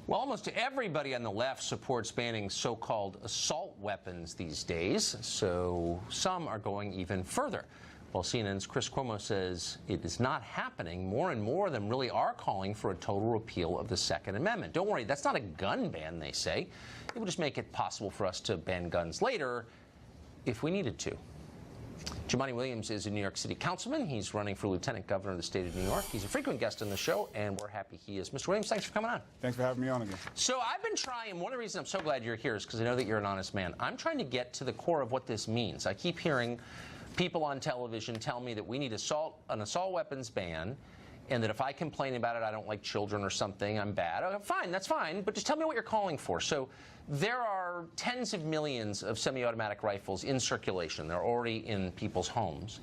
Well, almost everybody on the left supports banning so-called assault weapons these days, so some are going even further. While CNN's Chris Cuomo says it is not happening, more and more of them really are calling for a total repeal of the Second Amendment. Don't worry, that's not a gun ban, they say. It will just make it possible for us to ban guns later if we needed to. Jumaane Williams is a New York City councilman. He's running for lieutenant governor of the state of New York. He's a frequent guest on the show, and we're happy he is. Mr. Williams, thanks for coming on. Thanks for having me on again. So I've been trying, one of the reasons I'm so glad you're here is because I know that you're an honest man. I'm trying to get to the core of what this means. I keep hearing people on television tell me that we need an assault weapons ban, and that if I complain about it, I don't like children or something, I'm bad. Okay, fine, that's fine, but just tell me what you're calling for. So there are tens of millions of semi-automatic rifles in circulation. They're already in people's homes.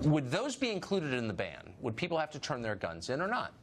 Would those be included in the ban? Would people have to turn their guns in or not?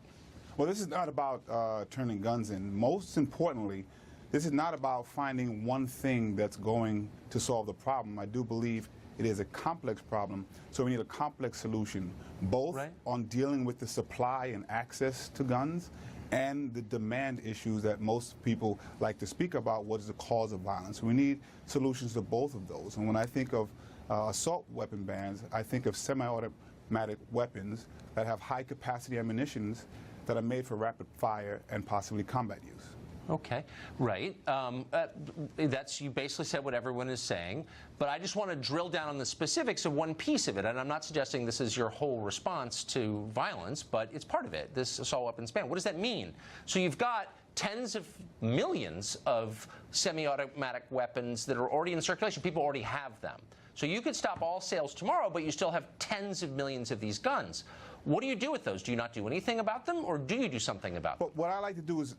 Well, this is not about turning guns in. Most importantly, this is not about finding one thing that's going to solve the problem. I do believe it is a complex problem, so we need a complex solution, both on dealing with the supply and access to guns and the demand issues that most people like to speak about, what is the cause of violence. We need solutions to both of those. And when I think of assault weapon bans, I think of semi-automatic weapons that have high-capacity ammunitions that are made for rapid fire and possibly combat use. Okay, right. You basically said what everyone is saying, but I just want to drill down on the specifics of one piece of it, and I'm not suggesting this is your whole response to violence, but it's part of it, this assault weapons ban. What does that mean? So you've got tens of millions of semi-automatic weapons that are already in circulation. People already have them. So you could stop all sales tomorrow, but you still have tens of millions of these guns. What do you do with those? Do you not do anything about them, or do you do something about them? But what I like to do is,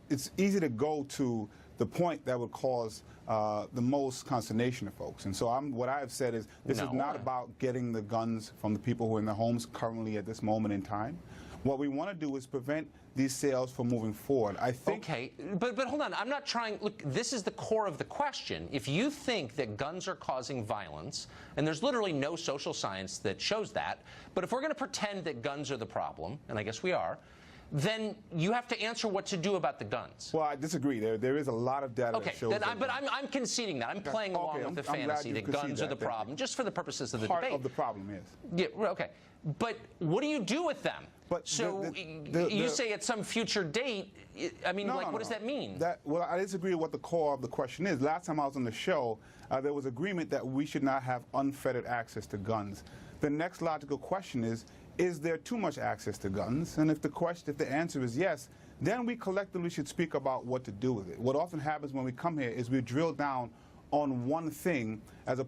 it's easy to go to the point that would cause the most consternation to folks. And so what I've said is this is not about getting the guns from the people who are in their homes currently at this moment in time. What we want to do is prevent these sales from moving forward. I think. Okay, but hold on. I'm not trying. Look, this is the core of the question. If you think that guns are causing violence, and there's literally no social science that shows that, but if we're going to pretend that guns are the problem, and I guess we are, then you have to answer what to do about the guns. Well, I disagree. There is a lot of data that shows that. But I'm conceding that. I'm playing along with the fantasy that guns are the problem, just for the purposes of the debate. Part of the problem is. Yeah, okay. But what do you do with them? But so you say at some future date, I mean, what does that mean? Well, I disagree with what the core of the question is. Last time I was on the show, there was agreement that we should not have unfettered access to guns. The next logical question is there too much access to guns? And if the answer is yes, then we collectively should speak about what to do with it. What often happens when we come here is we drill down on one thing as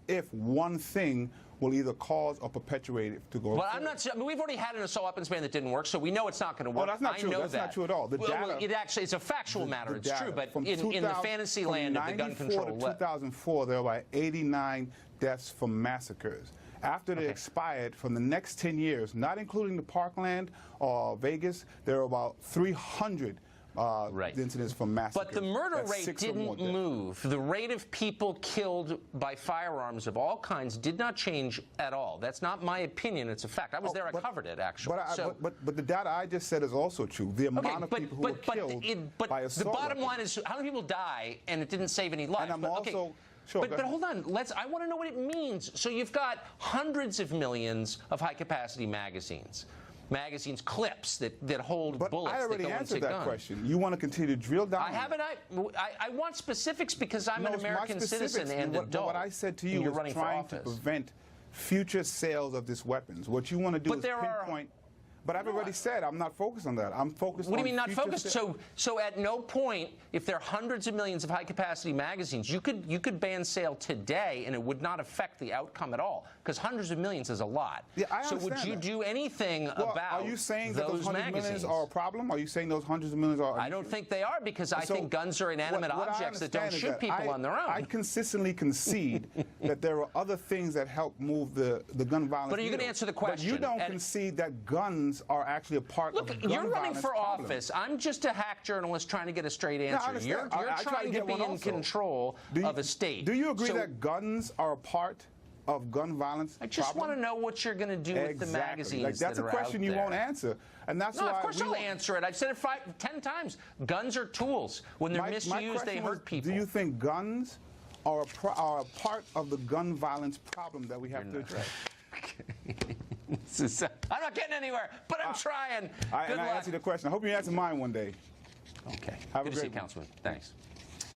if one thing will either cause or perpetuate it to go. Well, I'm not. I mean, we've already had an assault weapons ban that didn't work, so we know it's not going to work. Oh, that's not true. That's not true at all. The data, it's a factual matter. It's true, but in the fantasy land of the gun control. From 2004, there were 89 deaths from massacres. After they expired, from the next 10 years, not including the Parkland or Vegas, there were about 300 incidents from massacres. But the murder rate didn't move. The rate of people killed by firearms of all kinds did not change at all. That's not my opinion. It's a fact. I was there. I covered it, actually. But the data I just said is also true. The amount of people who were killed by assault. The bottom line is how many people die, and it didn't save any lives. And I'm also... Sure, but hold on. I want to know what it means. So you've got hundreds of millions of high-capacity magazines, clips that hold bullets. I already that go answered into that guns. question. You want to continue to drill down? I haven't. I want specifics because I'm an American citizen and adult. What I said to you is trying to prevent future sales of these weapons. What you want to do is pinpoint. But I've already said I'm not focused on that. I'm focused on. What do you mean not focused? So at no point, if there are hundreds of millions of high-capacity magazines, you could ban sale today, and it would not affect the outcome at all, because hundreds of millions is a lot. Yeah, I understand. So would you do anything about Are you saying that those hundreds of millions magazines are a problem? Are you saying those hundreds of millions are? I don't think they are, because I think guns are inanimate objects that don't shoot people on their own. I consistently concede that there are other things that help move the gun violence. But are you going to answer the question? But you don't concede that guns are actually a part of the gun you're running for problem. office. I'm just a hack journalist trying to get a straight answer. No, you're trying to be in control of a state. Do you agree that guns are a part of gun violence I just want to know what you're going to do with the magazines Like, that's that a are question out you there. won't answer, and that's No, why of course I'll answer it. I've said it 10 times. Guns are tools. When they're my misused, they question was, hurt people. do you think guns are a part of the gun violence problem that we have to address? I'm not getting anywhere, but I'm trying. Good And I luck. answered the question. I hope you answer mine one day. Okay. Have a Good to see you, great one. Councilman. Thanks.